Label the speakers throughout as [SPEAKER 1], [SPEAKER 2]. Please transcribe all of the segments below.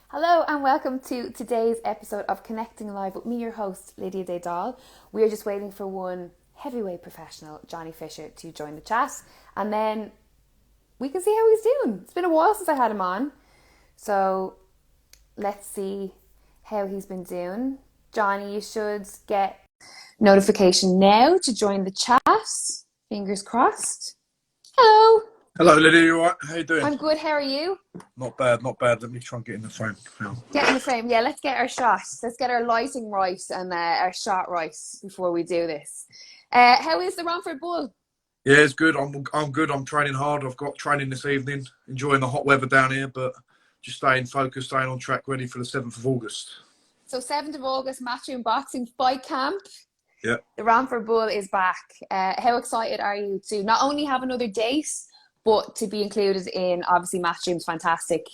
[SPEAKER 1] Hello and welcome to today's episode of Connecting Live with me, your host, Lydia Dahl. We are just waiting for one heavyweight professional, Johnny Fisher, to join the chat, and then we can see how he's doing. It's been a while since I had him on, so let's see how he's been doing. Johnny, you should get notification now to join the chat. Fingers crossed. Hello.
[SPEAKER 2] Hello, Lydia. You alright? How you doing?
[SPEAKER 1] I'm good. How are you?
[SPEAKER 2] Not bad, not bad. Let me try and get in the frame.
[SPEAKER 1] Get in the frame. Yeah, let's get our shot. Let's get our lighting right and our shot right before we do this. How is the Romford Bull?
[SPEAKER 2] Yeah, it's good. I'm good. I'm training hard. I've got training this evening. Enjoying the hot weather down here, but just staying focused, staying on track, ready for the 7th of August.
[SPEAKER 1] So 7th of August, Matchroom Boxing Fight Camp.
[SPEAKER 2] Yeah.
[SPEAKER 1] The Romford Bull is back. How excited are you to not only have another date, but to be included in, obviously, Matchroom's fantastic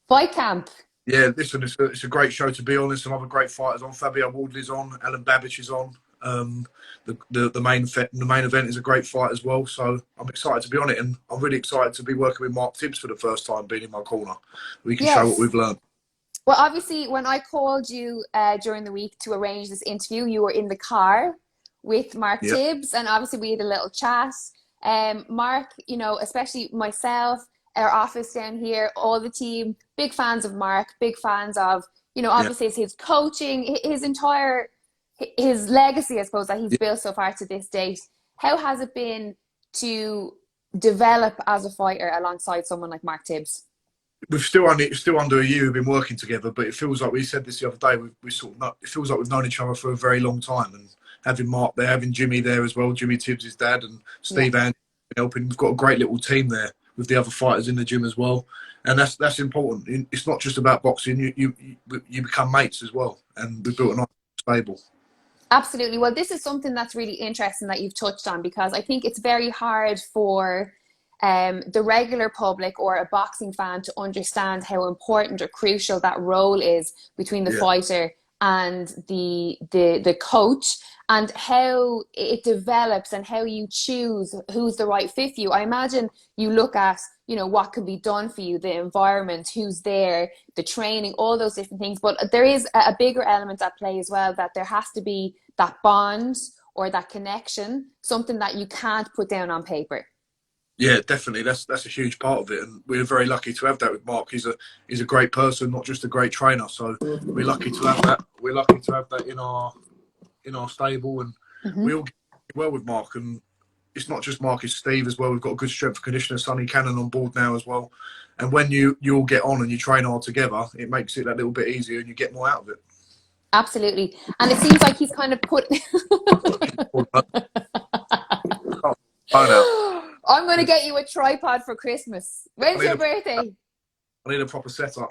[SPEAKER 1] fight camp?
[SPEAKER 2] Yeah, listen, it's a great show to be on. There's some other great fighters on. Fabio Wardley's on. Alan Babbage is on. The main event is a great fight as well. So I'm excited to be on it, and I'm really excited to be working with Mark Tibbs for the first time, being in my corner. We can show what we've learned.
[SPEAKER 1] Well, obviously, when I called you during the week to arrange this interview, you were in the car with Mark Tibbs, and obviously we had a little chat. Mark, you know, especially myself, our office down here, all the team, big fans of Mark, big fans of, you know, obviously his coaching, his legacy, I suppose, that he's built so far to this date. How has it been to develop as a fighter alongside someone like Mark Tibbs?
[SPEAKER 2] We've still under a year we've been working together, but it feels like, we said this the other day, it feels like we've known each other for a very long time. And having Mark there, having Jimmy there as well, Jimmy Tibbs, his dad, and Steve Andy helping. We've got a great little team there with the other fighters in the gym as well, and that's important. It's not just about boxing. You become mates as well, and we've built a nice stable.
[SPEAKER 1] Absolutely. Well, this is something that's really interesting that you've touched on, because I think it's very hard for the regular public or a boxing fan to understand how important or crucial that role is between the fighter and the coach, and how it develops and how you choose who's the right fit for you. I imagine you look at, you know, what can be done for you, the environment, who's there, the training, all those different things. But there is a bigger element at play as well, that there has to be that bond or that connection, something that you can't put down on paper.
[SPEAKER 2] Yeah, definitely. That's a huge part of it, and we're very lucky to have that with Mark. He's a great person, not just a great trainer. So we're lucky to have that. We're lucky to have that in our stable, and we all get well with Mark. And it's not just Mark; it's Steve as well. We've got a good strength conditioner, Sonny Cannon, on board now as well. And when you all get on and you train hard together, it makes it that little bit easier, and you get more out of it.
[SPEAKER 1] Absolutely. And it seems like he's kind of put. I'm going to get you a tripod for Christmas. When's your birthday?
[SPEAKER 2] I need a proper setup.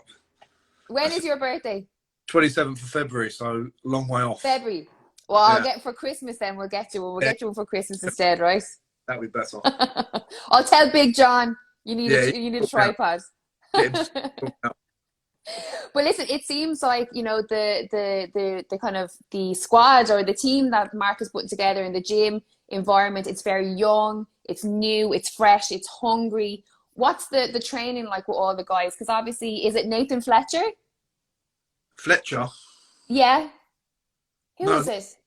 [SPEAKER 1] When is your birthday?
[SPEAKER 2] 27th of February, so a long way off.
[SPEAKER 1] February. Well, I'll get for Christmas then. We'll get you one. We'll get you one for Christmas instead, right?
[SPEAKER 2] That'd be better.
[SPEAKER 1] I'll tell Big John you need a tripod. But listen, it seems like, you know, the kind of the squad or the team that Mark is putting together in the gym environment, it's very young, it's new, it's fresh, it's hungry. What's the training like with all the guys? Because obviously, is it Nathan Fletcher?
[SPEAKER 2] Fletcher?
[SPEAKER 1] Yeah. Who is it?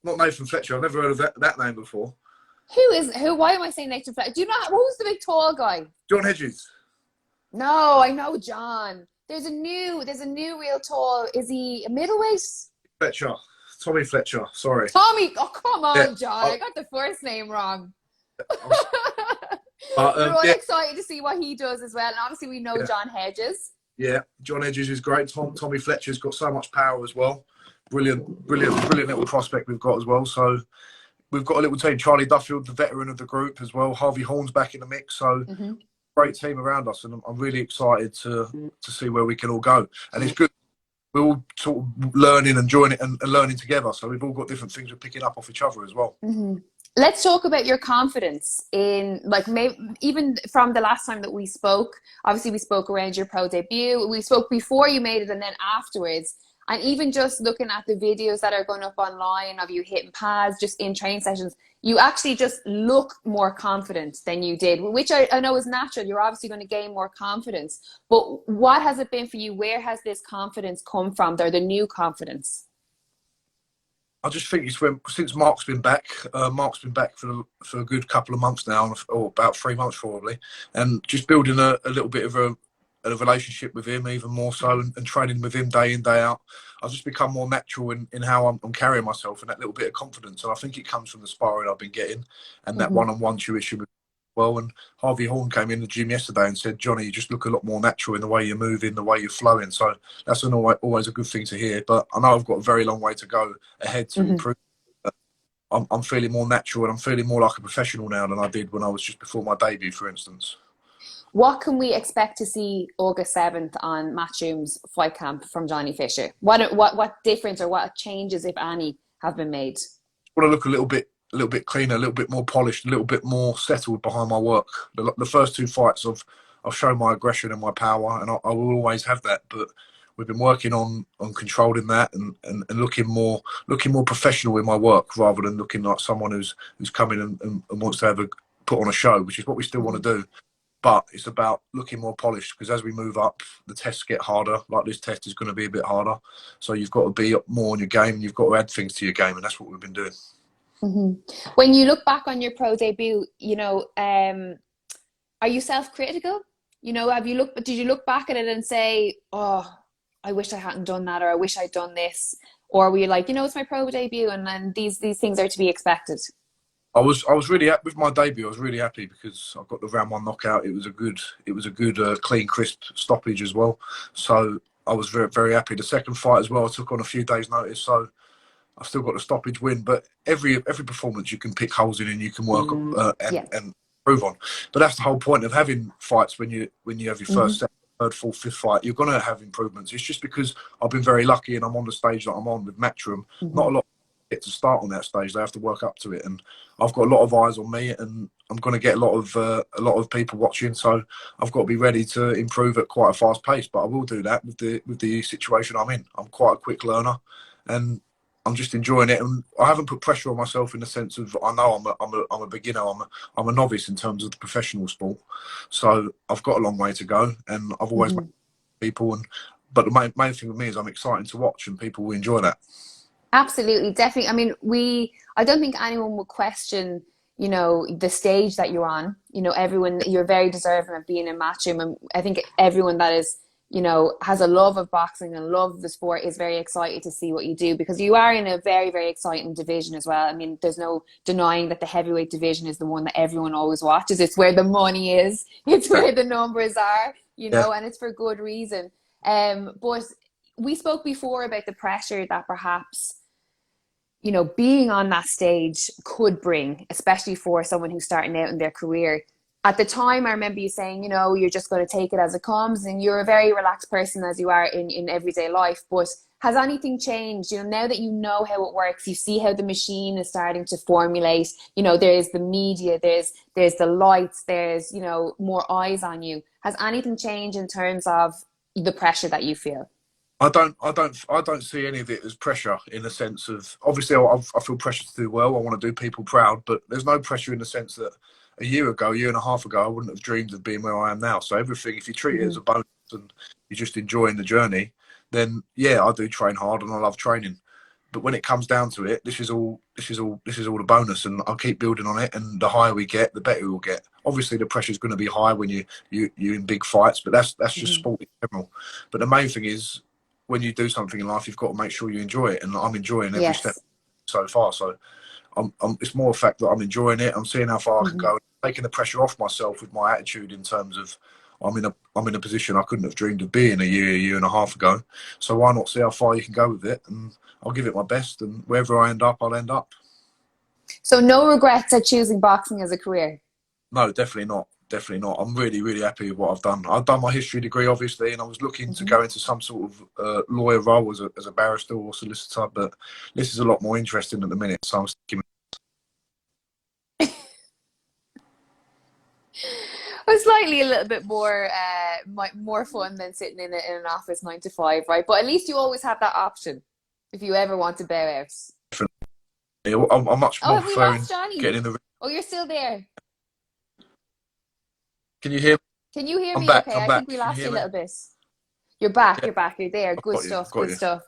[SPEAKER 2] Not Nathan Fletcher. I've never heard of that name before.
[SPEAKER 1] Who? Why am I saying Nathan Fletcher? Do you know who's the big tall guy?
[SPEAKER 2] John Hedges.
[SPEAKER 1] No, I know John. There's a new real tall. Is he a middleweight?
[SPEAKER 2] Fletcher. Tommy Fletcher. Sorry.
[SPEAKER 1] Tommy. Oh, come on, John. I got the first name wrong. We're all excited to see what he does as well. And obviously we know John Hedges. Yeah,
[SPEAKER 2] John Hedges is great. Tommy Fletcher's got so much power as well. Brilliant little prospect we've got as well. So we've got a little team. Charlie Duffield, the veteran of the group as well. Harvey Horn's back in the mix. So great team around us, and I'm really excited to see where we can all go. And it's good. We're all sort of learning and joining and learning together. So we've all got different things we're picking up off each other as well.
[SPEAKER 1] Let's talk about your confidence in, like, maybe even from the last time that we spoke. Obviously, we spoke around your pro debut. We spoke before you made it and then afterwards. And even just looking at the videos that are going up online of you hitting pads just in training sessions, you actually just look more confident than you did, which I know is natural. You're obviously going to gain more confidence. But what has it been for you? Where has this confidence come from, or the new confidence?
[SPEAKER 2] I just think it's since Mark's been back. Mark's been back for a good couple of months now, or about 3 months probably, and just building a little bit of a relationship with him, even more so, and training with him day in, day out. I've just become more natural in how I'm carrying myself, and that little bit of confidence. And I think it comes from the sparring I've been getting and that one-on-one tuition with well. And Harvey Horn came in the gym yesterday and said, Johnny, you just look a lot more natural in the way you're moving, the way you're flowing. So that's always a good thing to hear. But I know I've got a very long way to go ahead to improve. I'm feeling more natural, and I'm feeling more like a professional now than I did when I was just before my debut, for instance.
[SPEAKER 1] What can we expect to see August 7th on Matchroom's fight camp from Johnny Fisher? What difference or what changes, if any, have been made?
[SPEAKER 2] I want to look a little bit cleaner, a little bit more polished, a little bit more settled behind my work. The first 2 fights I've shown my aggression and my power, and I will always have that. But we've been working on controlling that and looking more professional in my work, rather than looking like someone who's coming and wants to put on a show, which is what we still want to do. But it's about looking more polished, because as we move up, the tests get harder. Like this test is going to be a bit harder. So you've got to be more on your game, and you've got to add things to your game, and that's what we've been doing.
[SPEAKER 1] When you look back on your pro debut, are you self-critical? Did you look back at it and say, oh, I wish I hadn't done that, or I wish I'd done this? Or were you like, it's my pro debut, and then these things are to be expected?
[SPEAKER 2] I was really happy with my debut. I was really happy because I got the round 1 knockout. It was a good clean, crisp stoppage as well. So I was very, very happy. The second fight as well, I took on a few days' notice, so I still got the stoppage win. But every performance you can pick holes in and you can work and improve on. But that's the whole point of having fights. When you have your first, second, third, fourth, fifth fight, you're going to have improvements. It's just because I've been very lucky and I'm on the stage that I'm on with Matchroom. Not a lot get to start on that stage. They have to work up to it, and I've got a lot of eyes on me, and I'm going to get a lot of people watching. So I've got to be ready to improve at quite a fast pace. But I will do that with the situation I'm in. I'm quite a quick learner, and I'm just enjoying it. And I haven't put pressure on myself in the sense of, I know I'm a beginner. I'm a novice in terms of the professional sport. So I've got a long way to go, and I've always met people. But the main thing with me is I'm excited to watch, and people will enjoy that.
[SPEAKER 1] Absolutely, definitely. I mean, I don't think anyone would question, the stage that you're on. Everyone, you're very deserving of being in Matchroom, and I think everyone that is, has a love of boxing and love of the sport is very excited to see what you do, because you are in a very, very exciting division as well. I mean, there's no denying that the heavyweight division is the one that everyone always watches. It's where the money is. It's where the numbers are, and it's for good reason. But we spoke before about the pressure that perhaps, being on that stage could bring, especially for someone who's starting out in their career. At the time, I remember you saying, you're just going to take it as it comes, and you're a very relaxed person as you are in everyday life. But has anything changed? Now that you know how it works, you see how the machine is starting to formulate, there's the media, there's the lights, there's, more eyes on you. Has anything changed in terms of the pressure that you feel?
[SPEAKER 2] I don't see any of it as pressure, in the sense of, obviously I feel pressure to do well. I want to do people proud, but there's no pressure in the sense that a year and a half ago, I wouldn't have dreamed of being where I am now. So everything, if you treat it as a bonus and you're just enjoying the journey, then yeah, I do train hard and I love training. But when it comes down to it, this is all the bonus, and I'll keep building on it. And the higher we get, the better we'll get. Obviously, the pressure is going to be high when you're in big fights, but that's just sport in general. But the main thing is, when you do something in life, you've got to make sure you enjoy it, and I'm enjoying every step so far. So it's more a fact that I'm enjoying it. I'm seeing how far I can go, taking the pressure off myself with my attitude, in terms of I'm in a position I couldn't have dreamed of being a year and a half ago. So why not see how far you can go with it? And I'll give it my best, and wherever I end up, I'll end up.
[SPEAKER 1] So no regrets at choosing boxing as a career?
[SPEAKER 2] No, definitely not. Definitely not. I'm really, really happy with what I've done. I've done my history degree, obviously, and I was looking to go into some sort of lawyer role as a barrister or solicitor, but this is a lot more interesting at the minute, so I'm sticking with
[SPEAKER 1] I was slightly a little bit more fun than sitting in an office 9 to 5, right? But at least you always have that option if you ever want to bow out.
[SPEAKER 2] Yeah, I'm much
[SPEAKER 1] Oh,
[SPEAKER 2] more
[SPEAKER 1] have we
[SPEAKER 2] preferring
[SPEAKER 1] lost Johnny?
[SPEAKER 2] getting in the ring.
[SPEAKER 1] Oh, you're still there.
[SPEAKER 2] Can you hear me?
[SPEAKER 1] Can you hear
[SPEAKER 2] I'm
[SPEAKER 1] me
[SPEAKER 2] back.
[SPEAKER 1] okay?
[SPEAKER 2] I'm
[SPEAKER 1] I think
[SPEAKER 2] back.
[SPEAKER 1] we
[SPEAKER 2] Can you
[SPEAKER 1] lost you
[SPEAKER 2] hear
[SPEAKER 1] a
[SPEAKER 2] me?
[SPEAKER 1] little bit. You're back,
[SPEAKER 2] Yeah,
[SPEAKER 1] you're there.
[SPEAKER 2] I've
[SPEAKER 1] Good
[SPEAKER 2] got you.
[SPEAKER 1] stuff,
[SPEAKER 2] I've got
[SPEAKER 1] good
[SPEAKER 2] you.
[SPEAKER 1] stuff.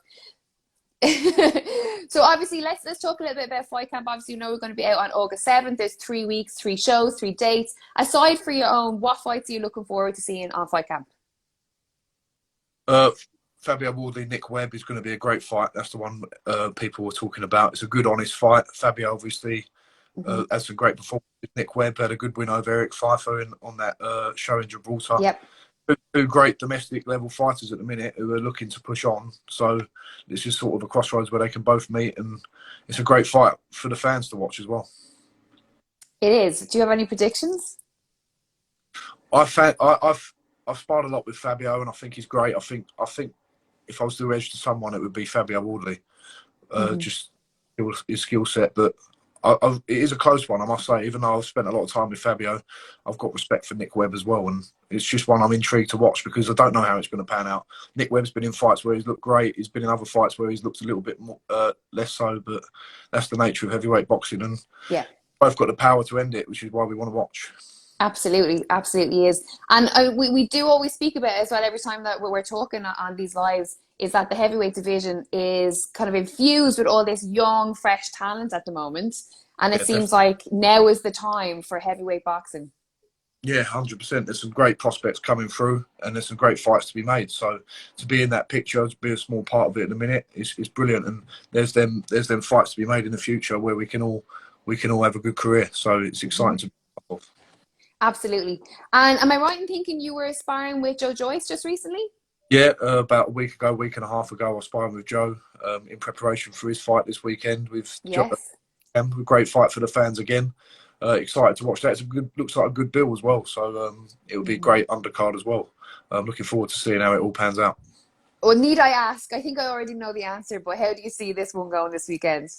[SPEAKER 1] So obviously let's talk a little bit about Fight Camp. Obviously, you know we're going to be out on August 7th. There's 3 weeks, 3 shows, 3 dates. Aside for your own, what fights are you looking forward to seeing on Fight Camp?
[SPEAKER 2] Uh, Fabio Wardley, Nick Webb is going to be a great fight. That's the one people were talking about. It's a good, honest fight. Fabio obviously
[SPEAKER 1] Hmm.
[SPEAKER 2] had some great performances. Nick Webb had a good win over Eric Pfeiffer on that show in Gibraltar.
[SPEAKER 1] Yep.
[SPEAKER 2] Two great domestic level fighters at the minute who are looking to push on. So it's just sort of a crossroads where they can both meet, and it's a great fight for the fans to watch as well.
[SPEAKER 1] It is. Do you have any predictions?
[SPEAKER 2] I've sparred a lot with Fabio, and I think he's great. I think if I was to edge to someone, it would be Fabio Wardley.
[SPEAKER 1] Hmm.
[SPEAKER 2] Just his skill set, but it is a close one, I must say. Even though I've spent a lot of time with Fabio, I've got respect for Nick Webb as well, and it's just one I'm intrigued to watch because I don't know how it's going to pan out. Nick Webb's been in fights where he's looked great. He's been in other fights where he's looked a little bit more, less so, but that's the nature of heavyweight boxing, and
[SPEAKER 1] Yeah.
[SPEAKER 2] both got the power to end it, which is why we want to watch.
[SPEAKER 1] Absolutely, absolutely is. And we do always speak about it as well every time that we're talking on these lives, is that the heavyweight division is kind of infused with all this young, fresh talent at the moment. And it
[SPEAKER 2] Yeah,
[SPEAKER 1] seems
[SPEAKER 2] definitely.
[SPEAKER 1] like now is the time for heavyweight boxing.
[SPEAKER 2] Yeah, 100%. There's some great prospects coming through, and there's some great fights to be made. So to be in that picture, to be a small part of it at the minute, is brilliant. And there's them fights to be made in the future where we can all have a good career. So it's
[SPEAKER 1] Mhm.
[SPEAKER 2] exciting to be part of.
[SPEAKER 1] Absolutely. And am I right in thinking you were sparring with Joe Joyce just recently?
[SPEAKER 2] Yeah, about a week ago, week and a half ago, I was sparring with Joe in preparation for his fight this weekend with Joe.
[SPEAKER 1] Yes.
[SPEAKER 2] A great fight for the fans again. Excited to watch that. Looks like a good bill as well. So it will be a
[SPEAKER 1] Hmm.
[SPEAKER 2] great undercard as well. I'm looking forward to seeing how it all pans out.
[SPEAKER 1] Well, need I ask? I think I already know the answer, but how do you see this one going this weekend?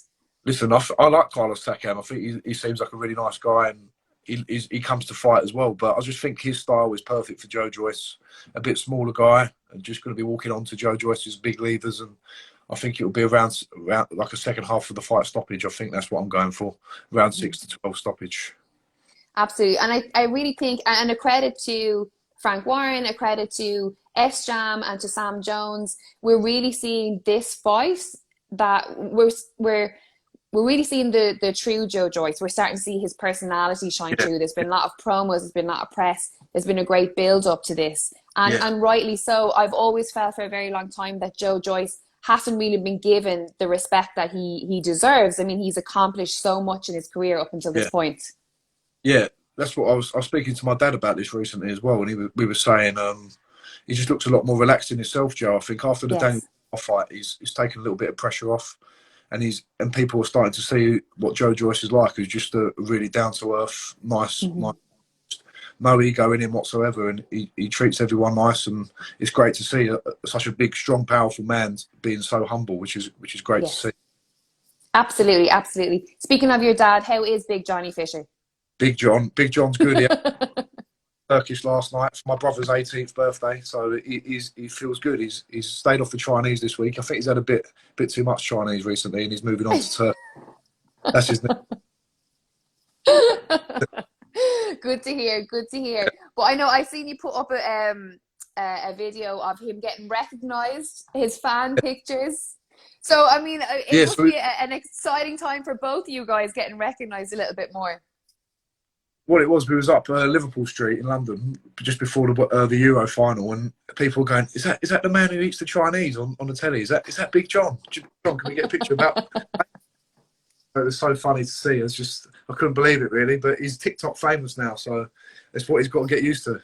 [SPEAKER 2] Listen, I like Carlos Takam. I think he seems like a really nice guy, and he comes to fight as well. But I just think his style is perfect for Joe Joyce. A bit smaller guy, and just going to be walking on to Joe Joyce's big levers. And I think it will be around like a second half of the fight stoppage. I think that's what I'm going for, around 6 to 12 stoppage.
[SPEAKER 1] Absolutely. And I really think, and a credit to Frank Warren, a credit to S Jam and to Sam Jones, we're really seeing this fight that we're really seeing the true Joe Joyce. We're starting to see his personality shine
[SPEAKER 2] Yeah,
[SPEAKER 1] through. There's been a lot of promos, there's been a lot of press, there's been a great build up to this. And
[SPEAKER 2] yeah,
[SPEAKER 1] and rightly so. I've always felt for a very long time that Joe Joyce hasn't really been given the respect that he deserves. I mean, he's accomplished so much in his career up until this
[SPEAKER 2] yeah,
[SPEAKER 1] point.
[SPEAKER 2] yeah. That's what I was speaking to my dad about this recently as well, and we were saying he just looks a lot more relaxed in himself, Joe. I think after the Daniel
[SPEAKER 1] Yes.
[SPEAKER 2] fight, he's taken a little bit of pressure off, and people are starting to see what Joe Joyce is like. He's just a really down to earth, nice,
[SPEAKER 1] Mhm.
[SPEAKER 2] no ego in him whatsoever, and he treats everyone nice. And it's great to see such a big, strong, powerful man being so humble, which is great to see.
[SPEAKER 1] Yes. Absolutely, absolutely. Speaking of your dad, how is Big Johnny Fisher?
[SPEAKER 2] Big John's good. He had Turkish last night for my brother's 18th birthday, so he feels good. He's stayed off the Chinese this week. I think he's had a bit too much Chinese recently, and he's moving on to Turkey. That's his.
[SPEAKER 1] Good to hear. Good to hear. But I know I seen you put up a video of him getting recognised, his fan pictures. So I mean, it
[SPEAKER 2] Yeah,
[SPEAKER 1] must
[SPEAKER 2] so
[SPEAKER 1] be an exciting time for both of you guys getting recognised a little bit more.
[SPEAKER 2] what it was, we was up Liverpool Street in London just before the Euro final, and people were going, "Is that the man who eats the Chinese on the telly? Is that Big John? John, can we get a picture about?" It was so funny to see. It's just I couldn't believe it really, but he's TikTok famous now, so that's what he's got to get used to.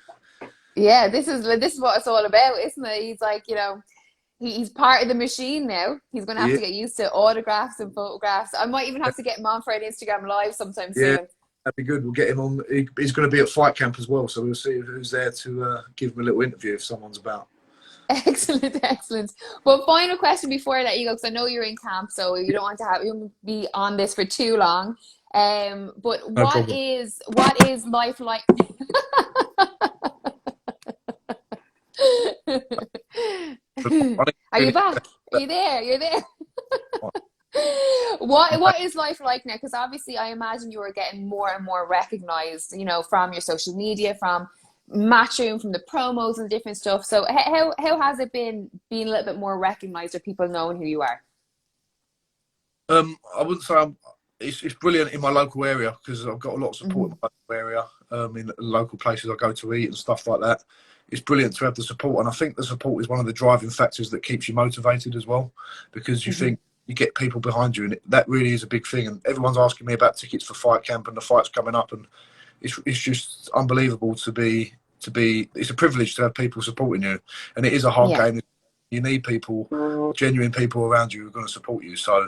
[SPEAKER 1] Yeah, this is what it's all about, isn't it? He's like, he's part of the machine now. He's going to have
[SPEAKER 2] Yeah,
[SPEAKER 1] to get used to autographs and photographs. I might even have to get him on for an Instagram live sometime
[SPEAKER 2] yeah,
[SPEAKER 1] soon.
[SPEAKER 2] that'd be good. We'll get him on. He's going to be at fight camp as well, so we'll see who's there to give him a little interview if someone's about.
[SPEAKER 1] Excellent, excellent. Well, final question before I let you go, because I know you're in camp, so you don't want to have you be on this for too long. But
[SPEAKER 2] No
[SPEAKER 1] what
[SPEAKER 2] problem.
[SPEAKER 1] is life like? Are you back? Are you there? You're there. What is life like now? Because obviously, I imagine you are getting more and more recognized, you know, from your social media, from Matchroom, from the promos and different stuff. So how has it been being a little bit more recognized, or people knowing who you are?
[SPEAKER 2] I wouldn't say it's brilliant in my local area because I've got a lot of support
[SPEAKER 1] Mm-hmm.
[SPEAKER 2] in my local area, in local places I go to eat and stuff like that. It's brilliant to have the support, and I think the support is one of the driving factors that keeps you motivated as well, because you
[SPEAKER 1] Mm-hmm.
[SPEAKER 2] think you get people behind you, and that really is a big thing. And everyone's asking me about tickets for fight camp and the fights coming up, and it's just unbelievable to be. It's a privilege to have people supporting you, and it is a hard
[SPEAKER 1] Yeah.
[SPEAKER 2] game. You need people, genuine people around you who are going to support you. So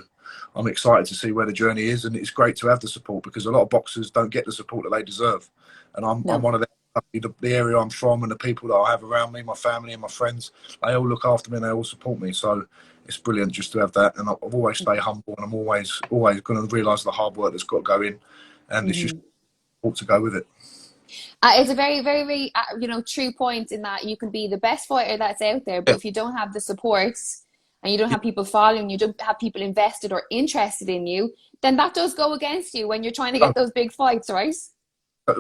[SPEAKER 2] I'm excited to see where the journey is, and it's great to have the support because a lot of boxers don't get the support that they deserve, and I'm
[SPEAKER 1] No.
[SPEAKER 2] one of them. The area I'm from and the people that I have around me, my family and my friends, they all look after me and they all support me. So it's brilliant just to have that, and I've always stay humble, and I'm always going to realise the hard work that's got to go in, and it's just
[SPEAKER 1] Mm-hmm.
[SPEAKER 2] support to go with it.
[SPEAKER 1] It's a very, very, very, you know, true point in that you can be the best fighter that's out there, but
[SPEAKER 2] Yeah,
[SPEAKER 1] if you don't have the support and you don't
[SPEAKER 2] yeah.
[SPEAKER 1] have people following you, don't have people invested or interested in you, then that does go against you when you're trying to get those big fights, right?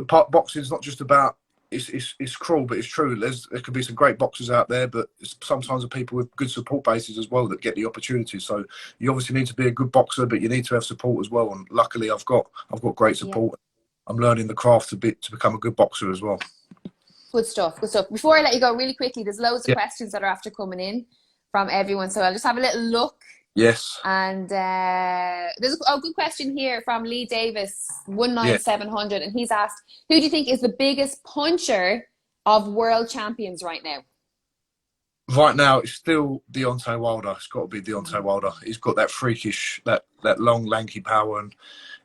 [SPEAKER 2] Boxing's not just about it's cruel, but it's true. There could be some great boxers out there, but sometimes the people with good support bases as well that get the opportunity. So you obviously need to be a good boxer, but you need to have support as well. And luckily, I've got great
[SPEAKER 1] Yeah.
[SPEAKER 2] support. I'm learning the craft to become a good boxer as well.
[SPEAKER 1] Good stuff. Good stuff. Before I let you go, really quickly, there's loads of
[SPEAKER 2] Yeah.
[SPEAKER 1] questions that are after coming in from everyone. So I'll just have a little look.
[SPEAKER 2] Yes.
[SPEAKER 1] And there's a good question here from Lee Davis,
[SPEAKER 2] Yeah.
[SPEAKER 1] 19700, and he's asked, who do you think is the biggest puncher of world champions right now?
[SPEAKER 2] Right now, it's still Deontay Wilder. It's got to be Deontay Wilder. He's got that freakish, that long, lanky power, and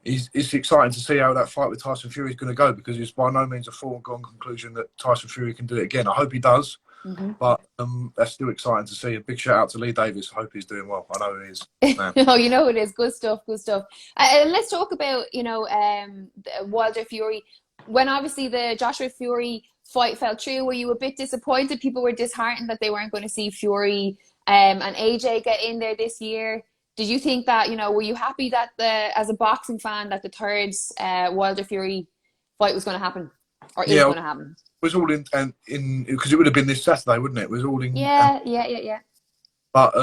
[SPEAKER 2] it's exciting to see how that fight with Tyson Fury is going to go, because it's by no means a foregone conclusion that Tyson Fury can do it again. I hope he does, but that's still exciting to see. A big shout out to Lee Davis. I hope he's doing well. I know he is, man.
[SPEAKER 1] Oh, you know it is. Good stuff. Good stuff. Let's talk about, you know, Wilder Fury. When obviously the Joshua Fury fight fell through, were you a bit disappointed? People were disheartened that they weren't going to see Fury and AJ get in there this year. Did you think that, you know, were you happy that as a boxing fan, that the third Wilder Fury fight was going to happen, or is
[SPEAKER 2] Yeah,
[SPEAKER 1] going
[SPEAKER 2] it
[SPEAKER 1] to happen?
[SPEAKER 2] was all in because it would have been this Saturday, wouldn't it? It was all in.
[SPEAKER 1] Yeah.
[SPEAKER 2] But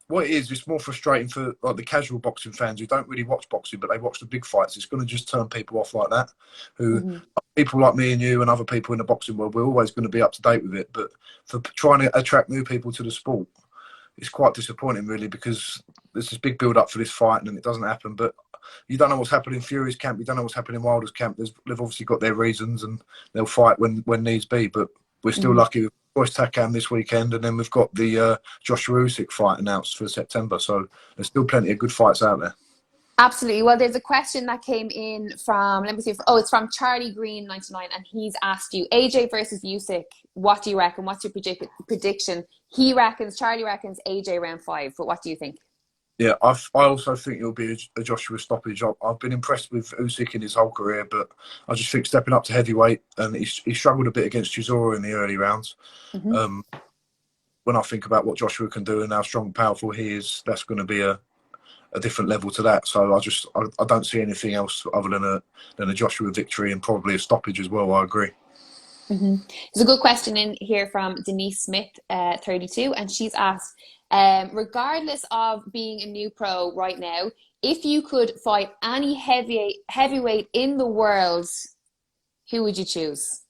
[SPEAKER 2] what it is, it's more frustrating for like the casual boxing fans who don't really watch boxing, but they watch the big fights. It's going to just turn people off like that. Who people like me and you and other people in the boxing world, we're always going to be up to date with it. But for trying to attract new people to the sport, it's quite disappointing, really, because there's this big build up for this fight and it doesn't happen. But you don't know what's happening in Fury's camp. You don't know what's happening in Wilder's camp. They've obviously got their reasons and they'll fight when needs be. But we're still lucky with Royce Takam this weekend, and then we've got the Joshua Usyk fight announced for September. So there's still plenty of good fights out there.
[SPEAKER 1] Absolutely. Well, there's a question that came in from, let me see. It's from Charlie Green 99, and he's asked you, AJ versus Usyk, what do you reckon? What's your prediction? Charlie reckons AJ round 5, but what do you think?
[SPEAKER 2] Yeah, I also think it'll be a Joshua stoppage. I've been impressed with Usyk in his whole career, but I just think stepping up to heavyweight, and he struggled a bit against Chisora in the early rounds. When I think about what Joshua can do and how strong and powerful he is, that's going to be a different level to that. So I don't see anything else other than a Joshua victory and probably a stoppage as well. I agree.
[SPEAKER 1] There's a good question in here from Denise Smith, 32, and she's asked, regardless of being a new pro right now, if you could fight any heavyweight in the world, who would you choose?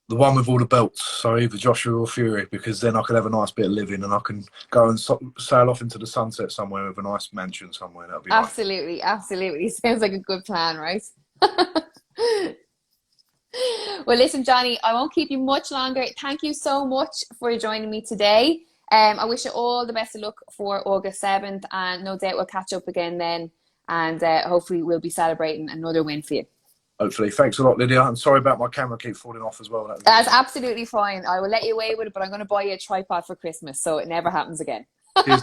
[SPEAKER 2] The one with all the belts, so either Joshua or Fury, because then I could have a nice bit of living and I can go and sail off into the sunset somewhere with a nice mansion somewhere. That'd be
[SPEAKER 1] Absolutely, nice. Absolutely. Sounds like a good plan, right? Well, listen, Johnny, I won't keep you much longer. Thank you so much for joining me today. I wish you all the best of luck for August 7th, and no doubt we'll catch up again then, and hopefully we'll be celebrating another win for you.
[SPEAKER 2] Hopefully. Thanks a lot, Lydia. I'm sorry about my camera keep falling off as well.
[SPEAKER 1] That's absolutely fine. I will let you away with it, but I'm going to buy you a tripod for Christmas so it never happens again. Take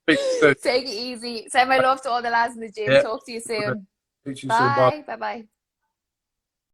[SPEAKER 1] it easy. Send my love to all the lads in the gym. Talk to you soon.
[SPEAKER 2] Bye.
[SPEAKER 1] Bye. Bye-bye.